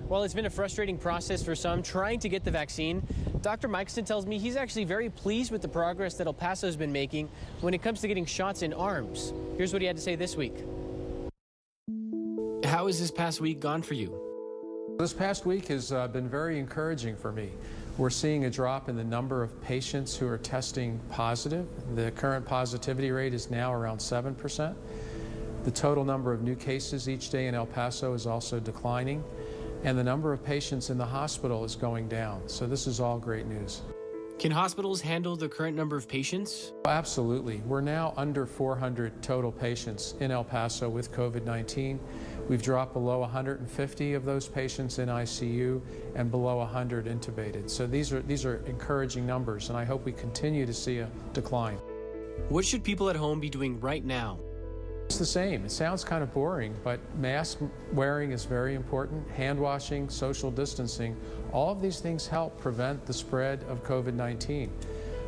While it's been a frustrating process for some trying to get the vaccine, Dr. Michelson tells me he's actually very pleased with the progress that El Paso's been making when it comes to getting shots in arms. Here's what he had to say this week. How has this past week gone for you? This past week has been very encouraging for me. We're seeing a drop in the number of patients who are testing positive. The current positivity rate is now around 7%. The total number of new cases each day in El Paso is also declining, and the number of patients in the hospital is going down. So this is all great news. Can hospitals handle the current number of patients? Absolutely. We're now under 400 total patients in El Paso with COVID-19. We've dropped below 150 of those patients in ICU and below 100 intubated. So these are encouraging numbers, and I hope we continue to see a decline. What should people at home be doing right now? It's the same. It sounds kind of boring, but mask wearing is very important. Hand washing, social distancing, all of these things help prevent the spread of COVID-19.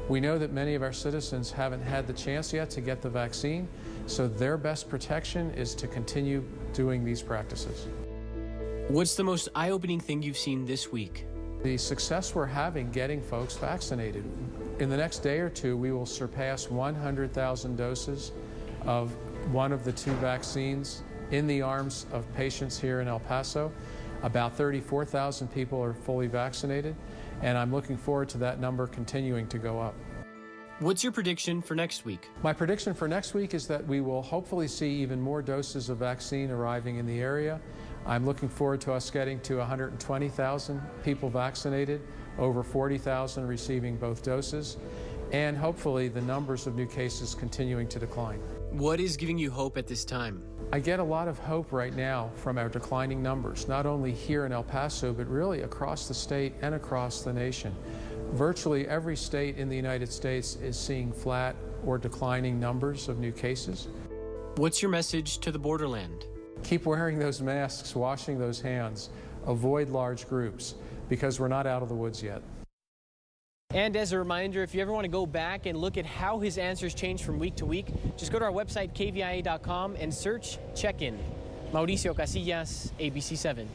We know that many of our citizens haven't had the chance yet to get the vaccine, so their best protection is to continue doing these practices. What's the most eye-opening thing you've seen this week? The success we're having getting folks vaccinated. In the next day or two, we will surpass 100,000 doses of one of the two vaccines in the arms of patients here in El Paso. About 34,000 people are fully vaccinated, and I'm looking forward to that number continuing to go up. What's your prediction for next week? My prediction for next week is that we will hopefully see even more doses of vaccine arriving in the area. I'm looking forward to us getting to 120,000 people vaccinated, over 40,000 receiving both doses, and hopefully the numbers of new cases continuing to decline. What is giving you hope at this time? I get a lot of hope right now from our declining numbers, not only here in El Paso, but really across the state and across the nation. Virtually every state in the United States is seeing flat or declining numbers of new cases. What's your message to the borderland? Keep wearing those masks, washing those hands, avoid large groups, because we're not out of the woods yet. And as a reminder, if you ever want to go back and look at how his answers change from week to week, just go to our website, kvia.com, and search Check-In. Mauricio Casillas, ABC7.